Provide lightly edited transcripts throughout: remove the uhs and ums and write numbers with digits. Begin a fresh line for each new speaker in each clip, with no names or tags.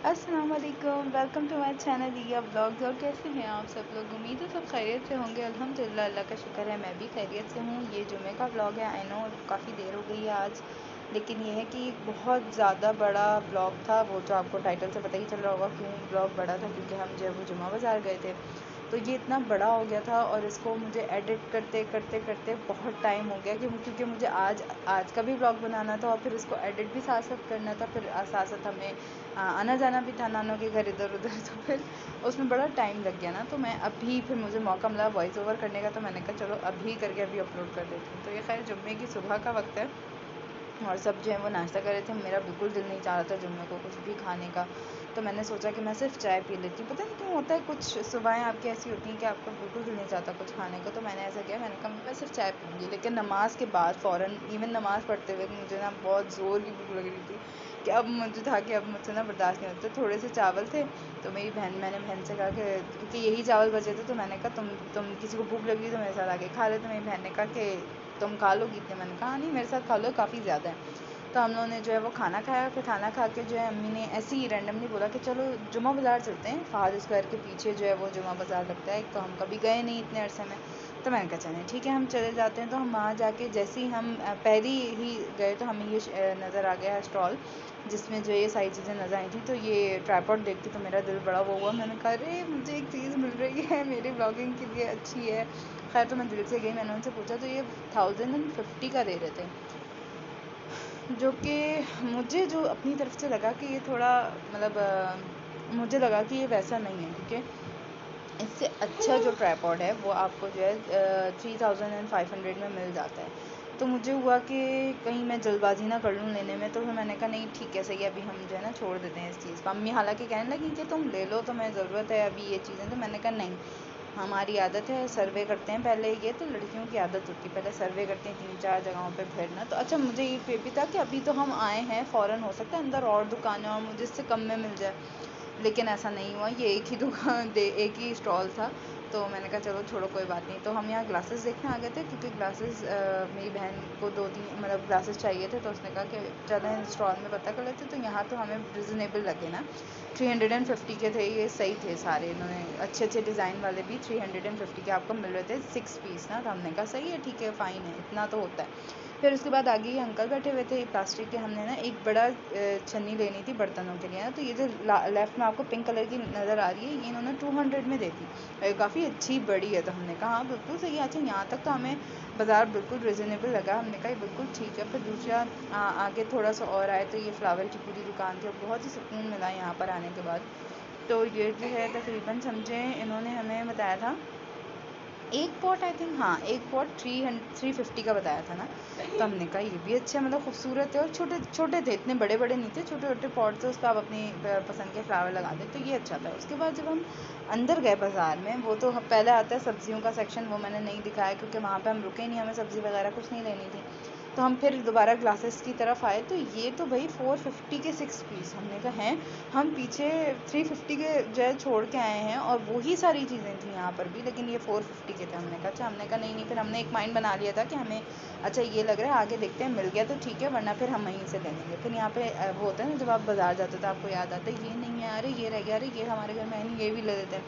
अस्सलाम वालेकुम, welcome to my channel Riya vlogs. और कैसे हैं आप सब लोग? उम्मीद है सब खैरियत से होंगे। अल्हम्दुलिल्लाह, अल्लाह का शुक्र है, मैं भी खैरियत से हूँ। ये जुमे का ब्लॉग है। आई नो काफ़ी देर हो गई है आज, लेकिन ये है कि बहुत ज़्यादा बड़ा ब्लॉग था। वो तो आपको टाइटल से पता ही चल रहा होगा क्यों ब्लॉग बड़ा था, क्योंकि हम जो है वो जुमा बाज़ार गए थे। तो ये इतना बड़ा हो गया था और इसको मुझे एडिट करते करते करते बहुत टाइम हो गया, क्योंकि मुझे आज का भी ब्लॉग बनाना था और फिर इसको एडिट भी साथ साथ करना था। फिर साथ साथ हमें आना जाना भी था नानों के घर इधर उधर, तो फिर उसमें बड़ा टाइम लग गया ना। तो मैं अभी फिर मुझे मौका मिला वॉइस ओवर करने का, तो मैंने कहा चलो अभी करके अभी अपलोड कर देती हूँ। तो ये खैर जुम्मे की सुबह का वक्त है और सब जो है वो नाश्ता कर रहे थे। मेरा बिल्कुल दिल नहीं चाह रहा था जुम्मे को कुछ भी खाने का, तो मैंने सोचा कि मैं सिर्फ चाय पी लेती हूँ। पता नहीं क्यों होता है, कुछ सुबहें आपकी ऐसी होती हैं कि आपका बिल्कुल दिल नहीं चाहता कुछ खाने को। तो मैंने ऐसा किया, मैंने कहा मैं सिर्फ चाय पीऊँगी। लेकिन नमाज़ के बाद फ़ौरन, इवन नमाज़ पढ़ते हुए मुझे ना बहुत ज़ोर की भूख लग रही थी कि अब मुझे था कि अब मुझसे ना बर्दाश्त नहीं होता। थोड़े से चावल थे, तो मैंने बहन से कहा कि क्योंकि यही चावल बचे थे, तो मैंने कहा तुम किसी को भूख लगी तो मेरे साथ आके खा ले। तो मेरी बहन ने कहा कि तुम खा लोगी इतने? मैंने कहा नहीं, मेरे साथ खा लो, काफ़ी ज़्यादा है। तो हम लोगों ने जो है वो खाना खाया। फिर खाना खा के जो है अम्मी ने ऐसे ही रैंडमली बोला कि चलो जुमा बाज़ार चलते हैं। फहाद स्क्वायर के पीछे जो है वो जुमा बाज़ार लगता है, तो हम कभी गए नहीं इतने अरसे में। तो मैंने कहा चलें ठीक है, हम चले जाते हैं। तो हम वहाँ जाके जैसे ही हम पहली ही गए, तो हमें ये नज़र आ गया स्टॉल जिसमें जो ये सारी चीज़ें नज़र आई थी। तो ये ट्राइपॉड देख के तो मेरा दिल बड़ा वो हुआ। मैंने कहा अरे मुझे एक चीज़ मिल रही है मेरी ब्लॉगिंग के लिए, अच्छी है। खैर तो मैं दिल से गई, मैंने उनसे पूछा, तो ये 1050 का दे रहे थे, जो कि मुझे जो अपनी तरफ से लगा कि ये थोड़ा मतलब मुझे लगा कि ये वैसा नहीं है, क्योंकि इससे अच्छा जो ट्राइपॉड है वो आपको जो है 3500 में मिल जाता है। तो मुझे हुआ कि कहीं मैं जल्दबाजी ना कर लूँ लेने में। तो फिर मैंने कहा नहीं ठीक है, सही है, अभी हम जो है ना छोड़ देते हैं इस चीज़ को। अम्मी हालांकि कहने लगी कि तुम ले लो, तुम्हें ज़रूरत है अभी ये चीज़ें। तो मैंने कहा नहीं, हमारी आदत है, सर्वे करते हैं पहले। ये तो लड़कियों की आदत होती है, पहले सर्वे करते हैं 3-4 जगहों पे फिरना। तो अच्छा, मुझे ये भी था कि अभी तो हम आए हैं, फ़ौरन हो सकता है अंदर और दुकानें और मुझे इससे कम में मिल जाए, लेकिन ऐसा नहीं हुआ। ये एक ही दुकान दे एक ही स्टॉल था। तो मैंने कहा चलो छोड़ो, कोई बात नहीं। तो हम यहाँ ग्लासेस देखने आ गए थे, क्योंकि ग्लासेस मेरी बहन को 2-3 मतलब ग्लासेस चाहिए थे। तो उसने कहा कि चलें स्टॉल में पता कर लेते। तो यहाँ तो हमें रिजनेबल लगे ना, 350 के थे, ये सही थे सारे। इन्होंने अच्छे अच्छे डिज़ाइन वाले भी 350 के आपको मिल रहे थे 6 पीस ना। तो हमने कहा सही है, ठीक है, फ़ाइन है, इतना तो होता है। फिर उसके बाद आगे ये अंकल बैठे हुए थे प्लास्टिक के। हमने ना एक बड़ा छन्नी लेनी थी बर्तनों के लिए ना। तो ये जो लेफ़्ट में आपको पिंक कलर की नज़र आ रही है, ये इन्होंने 200 में दी थी, काफ़ी अच्छी बड़ी है। तो हमने कहा हाँ बिल्कुल सही है। अच्छा, यहाँ तक तो हमें बाज़ार बिल्कुल रिजनेबल लगा। हमने कहा ये बिल्कुल ठीक है। फिर दूसरा आगे थोड़ा सा और आए, तो ये फ्लावर की पूरी दुकान थी और बहुत ही सुकून मिला यहाँ पर आने के बाद। तो ये जो है तकरीबन समझें इन्होंने हमें बताया था एक पॉट, आई थिंक, हाँ, एक पॉट 350 का बताया था ना। तो हमने कहा ये भी अच्छा है, मतलब खूबसूरत है और छोटे छोटे थे, इतने बड़े बड़े नहीं थे, छोटे छोटे पॉट थे, उस पर आप अपनी पसंद के फ्लावर लगा दें। तो ये अच्छा था। उसके बाद जब हम अंदर गए बाज़ार में, वो तो पहले आता है सब्जियों का सेक्शन, वो मैंने नहीं दिखाया क्योंकि वहाँ पे हम रुके नहीं, हमें सब्ज़ी वगैरह कुछ नहीं लेनी थी। तो हम फिर दोबारा ग्लासेस की तरफ आए, तो ये तो भाई 450 के 6 पीस। हमने कहा हैं, हम पीछे 350 के जो है छोड़ के आए हैं और वही सारी चीज़ें थी यहाँ पर भी, लेकिन ये 450 के थे। हमने कहा अच्छा, हमने कहा नहीं नहीं। फिर हमने एक माइंड बना लिया था कि हमें अच्छा ये लग रहा है, आगे देखते हैं, मिल गया तो ठीक है, वरना फिर हम वहीं से ले लेंगे। फिर यहाँ पे वो होता है ना, जब आप बाज़ार जाते हो तो आपको याद आता है ये नहीं है, अरे ये रह गया, अरे ये हमारे घर में है नहीं, ये भी ले लेते हैं।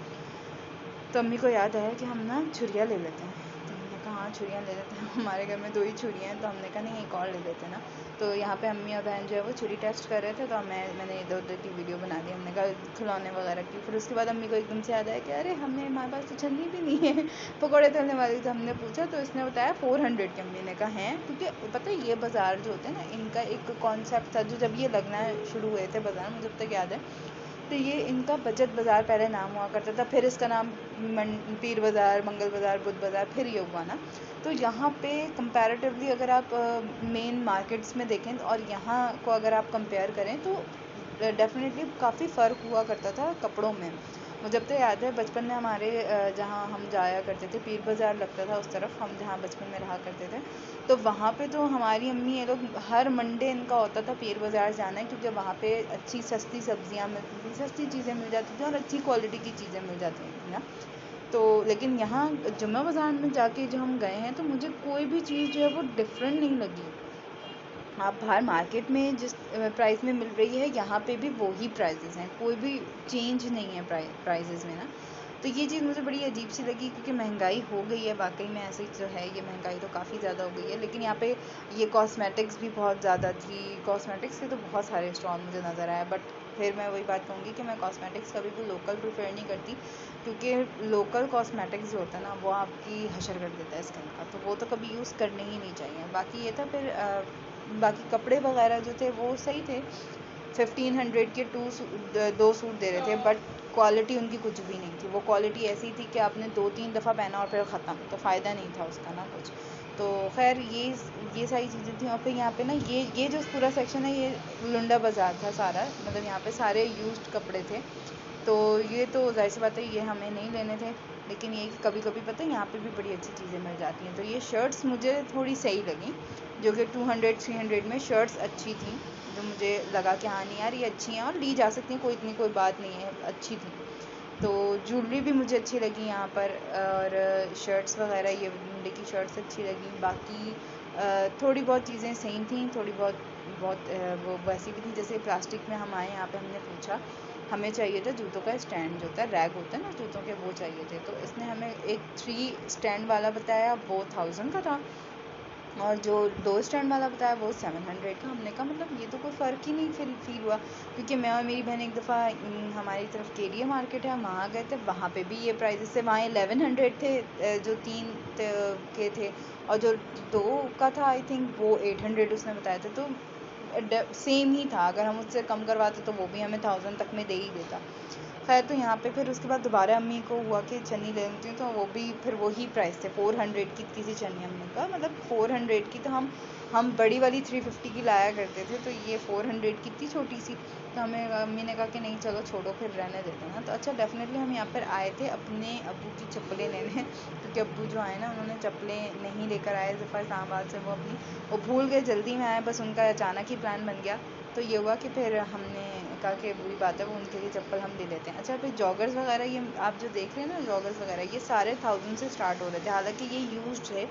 तो अम्मी को याद आया कि हम ना छुरियाँ ले लेते हैं। तो हमने कहा हाँ छुरियाँ ले लेते हैं, हमारे घर में 2 ही छुरियाँ हैं। तो हमने कहा नहीं, एक और ले लेते हैं ना। तो यहाँ पे अम्मी और बहन जो है वो छुरी टेस्ट कर रहे थे, तो मैंने इधर-उधर की वीडियो बना दी। हमने कहा खिलौने वगैरह की। फिर उसके बाद अम्मी को एकदम से याद आया कि अरे हमारे पास तो छन्नी भी नहीं है पकौड़े तलने वाली। तो हमने पूछा, तो इसने बताया 400 की। अम्मी ने कहा हैं, क्योंकि पता है ये बाज़ार जो होते हैं ना, इनका एक कॉन्सेप्ट था, जो जब ये लगना शुरू हुए थे बाज़ार, मुझे जब तक याद है, तो ये इनका बचत बाज़ार पहले नाम हुआ करता था। फिर इसका नाम पीर बाज़ार, मंगल बाज़ार, बुध बाज़ार, फिर ये हुआ ना। तो यहाँ पे कंपैरेटिवली अगर आप मेन मार्केट्स में देखें और यहाँ को अगर आप कंपेयर करें, तो डेफ़िनेटली काफ़ी फ़र्क हुआ करता था कपड़ों में। मुझे अब तो याद है बचपन में हमारे जहाँ हम जाया करते थे, पीर बाज़ार लगता था उस तरफ, हम जहाँ बचपन में रहा करते थे। तो वहाँ पे तो हमारी अम्मी ये लोग हर मंडे इनका होता था पीर बाज़ार जाना है, क्योंकि वहाँ पे अच्छी सस्ती सब्जियाँ मिलती थी, सस्ती चीज़ें मिल जाती थी और अच्छी क्वालिटी की चीज़ें मिल जाती थी ना। तो लेकिन यहाँ जुम्मा बाज़ार में जाके जो हम गए हैं, तो मुझे कोई भी चीज़ जो है वो डिफरेंट नहीं लगी। आप बाहर मार्केट में जिस प्राइस में मिल रही है यहाँ पे भी वही प्राइजेज़ हैं, कोई भी चेंज नहीं है प्राइजेज़ में ना। तो ये चीज़ मुझे बड़ी अजीब सी लगी क्योंकि महंगाई हो गई है वाकई में, ऐसे जो है ये महंगाई तो काफ़ी ज़्यादा हो गई है। लेकिन यहाँ पे ये कॉस्मेटिक्स भी बहुत ज़्यादा थी, कॉस्मेटिक्स के तो बहुत सारे स्टॉल मुझे नज़र आए, बट फिर मैं वही बात कहूँगी कि मैं कॉस्मेटिक्स कभी भी लोकल प्रेफर नहीं करती, क्योंकि लोकल कॉस्मेटिक्स जो होता है ना वो आपकी हशर कर देता है स्किन का, तो वो तो कभी यूज़ करने ही नहीं चाहिए। बाकी ये था फिर बाकी कपड़े वगैरह जो थे वो सही थे, 1500 के दो सूट दे रहे थे, बट क्वालिटी उनकी कुछ भी नहीं थी। वो क्वालिटी ऐसी थी कि आपने 2-3 दफ़ा पहना और फिर ख़त्म, तो फ़ायदा नहीं था उसका ना कुछ। तो खैर ये सारी चीज़ें थी। और फिर यहाँ पे ना ये जो पूरा सेक्शन है ये लुंडा बाज़ार था सारा, मतलब यहाँ पे सारे यूज्ड कपड़े थे। तो ये तो ज़ाहिर सी बात है ये हमें नहीं लेने थे, लेकिन ये कभी कभी पता है यहाँ पे भी बड़ी अच्छी चीज़ें मिल जाती हैं। तो ये शर्ट्स मुझे थोड़ी सही लगी, जो कि 200-300 में शर्ट्स अच्छी थी, जो मुझे लगा कि हाँ नहीं यार ये अच्छी हैं और ली जा सकती हैं, कोई बात नहीं है, अच्छी थी। तो ज्वेलरी भी मुझे अच्छी लगी यहाँ पर, और शर्ट्स वगैरह ये मुंडे की शर्ट्स अच्छी लगी। बाकी थोड़ी बहुत चीज़ें सही थी, थोड़ी बहुत वो वैसी भी थी। जैसे प्लास्टिक में हम आए यहाँ पे, हमने पूछा, हमें चाहिए था जूतों का स्टैंड, जो होता है रैक होता है ना जूतों के, वो चाहिए थे। तो इसने हमें एक 3 स्टैंड वाला बताया, वो 1000 का था, और जो 2 स्टैंड वाला बताया वो 700 का। हमने कहा मतलब ये तो कोई फ़र्क ही नहीं फील हुआ, क्योंकि मैं और मेरी बहन एक दफ़ा हमारी तरफ केरिया मार्केट है वहाँ गए थे, वहाँ पे भी ये प्राइजेस थे। वहाँ 1100 थे जो 3 के थे, और जो 2 का था आई थिंक वो 800 उसने बताया था। तो सेम ही था, अगर हम उससे कम करवाते तो वो भी हमें 1000 तक में दे ही देता। खैर तो यहाँ पे फिर उसके बाद दोबारा अम्मी को हुआ कि चन्नी ले लेती हूँ, तो वो भी फिर वही प्राइस थे, 400 की थी चन्नी। हमने कहा मतलब 400 की, तो हम बड़ी वाली 350 की लाया करते थे, तो ये 400 की थी छोटी सी। तो हमें अम्मी ने कहा कि नहीं चलो छोड़ो फिर रहने देते हैं ना। तो अच्छा डेफिनेटली हम यहाँ पर आए थे अपने अब्बू की चप्पलें लेने, क्योंकि अब्बू जो आए ना उन्होंने चप्पलें नहीं लेकर आए इस्लामाबाद से, वो भूल गए, जल्दी में आए, बस उनका अचानक ही प्लान बन गया। तो ये हुआ कि फिर हमने कहा कि बुरी बात है, वो उनके लिए चप्पल हम ले लेते हैं। अच्छा फिर जॉगर्स वगैरह ये आप जो देख रहे हैं ना, जॉगर्स वगैरह ये सारे 1000 से स्टार्ट हो रहे थे, हालांकि ये यूज्ड है,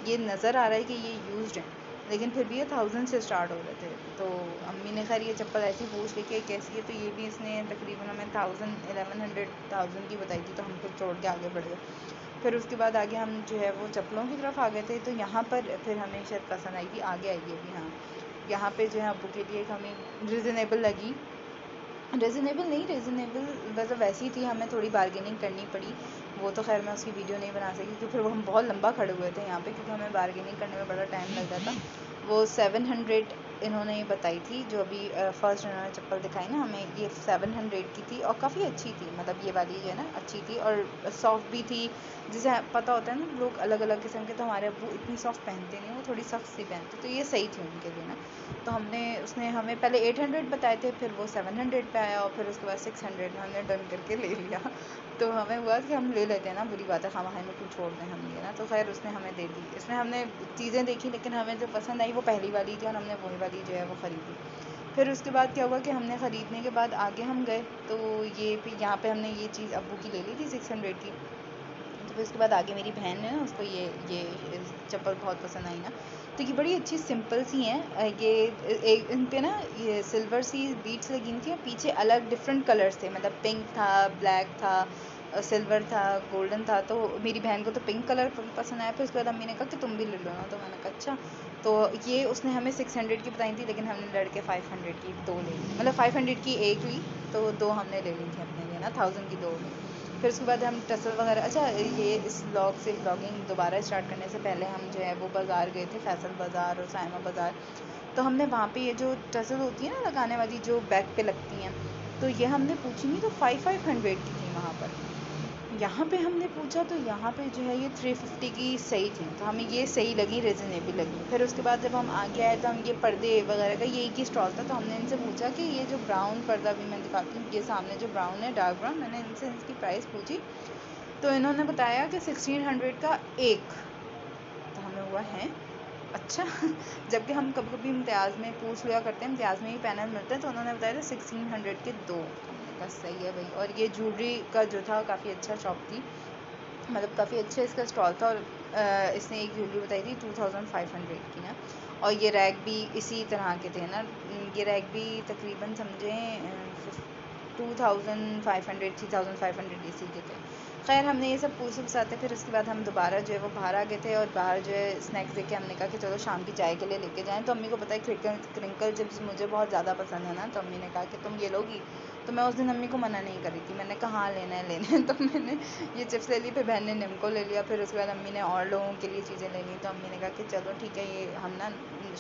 ये नज़र आ रहा है कि ये यूज्ड है, लेकिन फिर भी ये 1000 से स्टार्ट हो रहे थे। तो अम्मी ने खैर ये चप्पल ऐसी पूछ ली कि कैसी है, तो ये भी इसने तकरीबन हमें 1100 की बताई थी, तो हम फिर छोड़ के आगे बढ़ गए। फिर उसके बाद आगे हम जो है वो चप्पलों की तरफ आ गए थे, तो यहाँ पर फिर हमें शायद पसंद आई थी, आगे आई है भी। हाँ, यहाँ पे जो है अब्बू के लिए हमें रिजनेबल लगी, रिजनेबल नहीं, रिजनेबल मतलब वैसी थी, हमें थोड़ी बार्गेनिंग करनी पड़ी। वो तो खैर मैं उसकी वीडियो नहीं बना सकी, क्योंकि फिर वो हम बहुत लंबा खड़े हुए थे यहाँ पे, क्योंकि हमें बार्गेनिंग करने में बड़ा टाइम लग रहा था। वो 700 इन्होंने ये बताई थी, जो अभी फर्स्ट इन्होंने चप्पल दिखाई ना हमें, ये 700 की थी, और काफ़ी अच्छी थी, मतलब ये वाली जो है ना अच्छी थी और सॉफ्ट भी थी। जिसे पता होता है ना लोग अलग अलग किस्म के, तो हमारे अब्बू इतनी सॉफ्ट पहनते नहीं, वो थोड़ी सख्त सी पहनते, तो ये सही थी उनके लिए ना। तो उसने हमें पहले 800 बताए थे, फिर वो 700 पे आया, और फिर उसके बाद 600 में हमने डन करके ले लिया। तो हमें हुआ कि हम ले लेते हैं ना, बुरी बात है खामा खाई में क्यों छोड़ दें हम ये ना। तो खैर उसने हमें दे दी, इसमें हमने चीज़ें देखी, लेकिन हमें जो पसंद आई वो पहली वाली थी, और हमने वही वाली जो है वो ख़रीदी। फिर उसके बाद क्या हुआ कि हमने ख़रीदने के बाद आगे हम गए, तो ये फिर यहाँ पे हमने ये चीज़ अब्बू की ले ली थी 600 की। तो फिर उसके बाद आगे मेरी बहन है ना, उसको ये चप्पल बहुत पसंद आई ना। तो ये बड़ी अच्छी सिंपल सी हैं, ये एक इन पे ना ये सिल्वर सी बीट्स लगी हुई थी, और पीछे अलग डिफरेंट कलर्स थे, मतलब पिंक था, ब्लैक था, सिल्वर था, गोल्डन था। तो मेरी बहन को तो पिंक कलर पसंद आया, फिर उसके बाद अम्मी ने कहा कि तुम भी ले लो ना, तो मैंने कहा अच्छा। तो ये उसने हमें 600 की बताई थी, लेकिन हमने लड़के 500 की दो ले ली, मतलब 500 की एक ली, तो दो हमने ले ली थी अपने लिए ना, 1000 की दो ली। फिर उसके बाद हम टसल वगैरह, अच्छा ये इस ब्लॉगिंग दोबारा स्टार्ट करने से पहले हम जो है वो बाज़ार गए थे, फैसल बाज़ार और साइमा बाज़ार। तो हमने वहाँ पे ये जो टसल होती है ना लगाने वाली, जो बैक पे लगती हैं, तो ये हमने पूछी नहीं, तो 500 की थी वहाँ पर। यहाँ पे हमने पूछा तो यहाँ पे जो है ये 350 की सही थी, तो हमें ये सही लगी, रिजनेबल लगी। फिर उसके बाद जब हम आगे आए तो हम ये पर्दे वगैरह का ये एक ही स्टॉल था, तो हमने इनसे पूछा कि ये जो ब्राउन पर्दा भी मैं दिखाती हूँ, ये सामने जो ब्राउन है डार्क ब्राउन, मैंने इनसे इसकी प्राइस पूछी, तो इन्होंने बताया कि 1600 का एक। तो हमें हुआ है अच्छा। जबकि हम कभी कभी इम्तियाज़ में पूछ लिया करते हैं, इम्तियाज़ में ही पैनल मिलते हैं, तो उन्होंने बताया था 1600 के दो। हमने कहा सही है भाई। और ये ज्वेलरी का जो था काफ़ी अच्छा शॉप थी, मतलब काफ़ी अच्छा इसका स्टॉल था, और इसने एक ज्वेलरी बताई थी 2500 की ना, और ये रैग भी इसी तरह के थे ना, ये रैग भी तकरीबन समझें 2500 3500 इसी के थे। खैर हमने ये सब पूछ साथे, फिर उसके बाद हम दोबारा जो है वो बाहर आ गए थे, और बाहर जो है स्नैक्स देके हमने कहा कि चलो शाम की चाय के लिए लेके जाएं। तो अम्मी को पता है क्रिंकल चिप्स मुझे बहुत ज़्यादा पसंद है ना, तो अम्मी ने कहा कि तुम ये लोगी। तो मैं उस दिन अम्मी को मना नहीं करी थी, मैंने कहा हाँ लेना है लेना है। तो मैंने ये चिप्स ले ली, फिर बहन ने निम्को ले लिया, फिर उसके बाद अम्मी ने और लोगों के लिए चीज़ें ले ली। तो अम्मी ने कहा कि चलो ठीक है, ये हम ना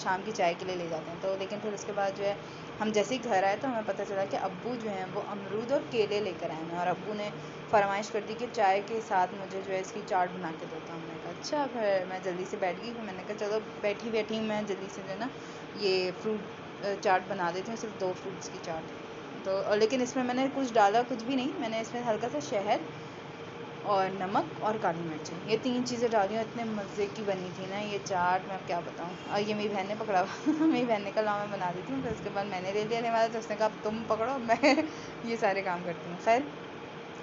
शाम की चाय के लिए ले जाते हैं। तो लेकिन फिर उसके बाद जो है हम जैसे ही घर आए तो हमें पता चला कि अब्बू जो हैं वो अमरूद और केले लेकर आए हैं, और अब्बू ने फरमाइश कर दी कि चाय के साथ मुझे जो है इसकी चाट बना के दो। तो हमने कहा अच्छा। फिर मैं जल्दी से बैठ गई, फिर मैंने कहा चलो बैठी बैठी मैं जल्दी से जो है ना ये फ्रूट चाट बना देती हूँ, सिर्फ 2 फ्रूट्स की चाट। तो लेकिन इसमें मैंने कुछ डाला कुछ भी नहीं, मैंने इसमें हल्का सा शहद और नमक और काली मिर्चें, ये 3 चीज़ें डाली, और इतने मज़े की बनी थी ना ये चाट, मैं अब क्या बताऊँ। और ये मेरी बहन ने पकड़ा हुआ मेरी बहन ने कहा लाओ मैं बना देती हूँ, फिर उसके बाद मैंने ले लिया वाला, तो उसने कहा अब तुम पकड़ो, मैं ये सारे काम करती हूँ। खैर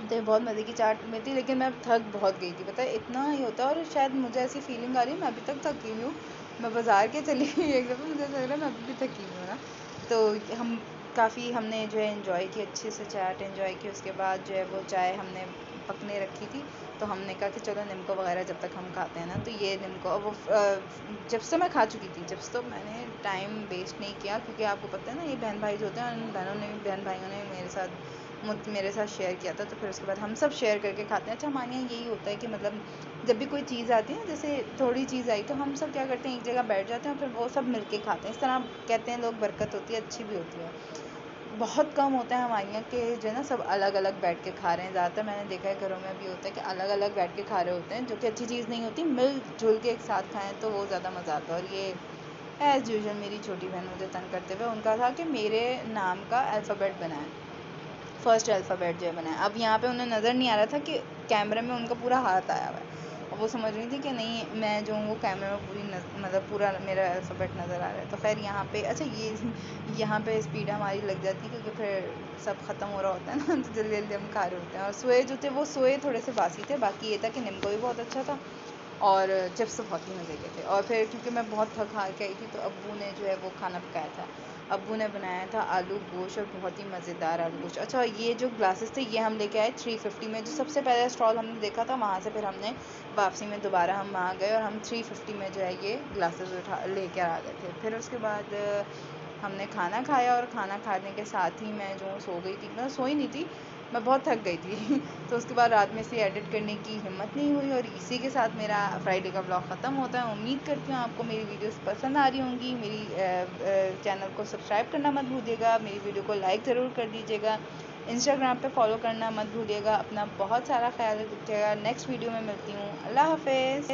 तो ये बहुत मज़े की चाट में थी, लेकिन मैं थक बहुत गई थी, पता है इतना ही होता है। और शायद मुझे ऐसी फीलिंग आ रही है मैं अभी तक थकी हुई हूँ। मैं बाज़ार के चली गई एक दफ़ा, मुझे ऐसा लग रहा है मैं अभी भी थकी हुई हूँ ना। तो हम काफ़ी हमने जो है एंजॉय की, अच्छे से चाट एंजॉय की। उसके बाद जो है वो चाय हमने पकने रखी थी, तो हमने कहा कि चलो निम्को वगैरह जब तक हम खाते हैं ना, तो ये निम्को वो चिप्स तो मैं खा चुकी थी, चिप्स तो मैंने टाइम वेस्ट नहीं किया, क्योंकि आपको पता है ना ये बहन भाई जो होते हैं, उन बहनों ने बहन भाइयों ने मेरे साथ शेयर किया था, तो फिर उसके बाद हम सब शेयर करके खाते हैं। अच्छा हमारे यहाँ यही होता है कि मतलब जब भी कोई चीज़ आती है ना, जैसे थोड़ी चीज़ आई तो हम सब क्या करते हैं एक जगह बैठ जाते हैं, और फिर वो सब मिलके खाते हैं। इस तरह कहते हैं लोग बरकत होती है, अच्छी भी होती है। बहुत कम होता है हमारे यहाँ के जो है ना सब अलग अलग बैठ के खा रहे हैं। ज़्यादातर मैंने देखा है घरों में भी होता है कि अलग अलग बैठ के खा रहे होते हैं, जो कि अच्छी चीज़ नहीं होती। मिलजुल के एक साथ खाएं तो वो ज़्यादा मज़ा आता है। और ये एज़ यूजुअल मेरी छोटी बहन मुझे तंग करते हुए उनका था कि मेरे नाम का अल्फ़ाबेट बनाएं, फर्स्ट अल्फ़ाबेट जो है बनाया। अब यहाँ पे उन्हें नज़र नहीं आ रहा था कि कैमरे में उनका पूरा हाथ आया हुआ है, और वो समझ रही थी कि नहीं मैं जो हूँ वो कैमरे में पूरी मतलब पूरा मेरा अल्फ़ाबेट नज़र आ रहा है। तो खैर यहाँ पे अच्छा ये यहाँ पे स्पीड हमारी लग जाती है, क्योंकि फिर सब ख़त्म हो रहा होता है ना, तो जल्दी जल्दी हम खा रहे होते हैं। और सोए जो थे वो सोए थोड़े से बासी थे, बाकी ये था कि निम्को भी बहुत अच्छा था, और चिप्स तो बहुत ही मज़े के थे। और फिर क्योंकि मैं बहुत थक हार के आई थी, तो अब्बू ने जो है वो खाना पकाया था। अब्बू ने बनाया था आलू गोश्त, और बहुत ही मज़ेदार आलू गोश्त। अच्छा ये जो ग्लासेस थे ये हम लेके आए 350 में, जो सबसे पहले स्टॉल हमने देखा था वहाँ से फिर हमने वापसी में दोबारा हम वहाँ गए, और हम 350 में जो है ये ग्लासेस उठा लेकर आ गए थे। फिर उसके बाद हमने खाना खाया, और खाना खाने के साथ ही मैं जो सो गई थी, मैं सोई नहीं थी, मैं बहुत थक गई थी तो उसके बाद रात में से एडिट करने की हिम्मत नहीं हुई, और इसी के साथ मेरा फ्राइडे का ब्लॉग ख़त्म होता है। उम्मीद करती हूँ आपको मेरी वीडियोस पसंद आ रही होंगी। मेरी चैनल को सब्सक्राइब करना मत भूलिएगा, मेरी वीडियो को लाइक ज़रूर कर दीजिएगा, इंस्टाग्राम पे फॉलो करना मत भूलिएगा। अपना बहुत सारा ख्याल रखिएगा। नेक्स्ट वीडियो में मिलती हूँ। अल्लाह हाफ़िज़।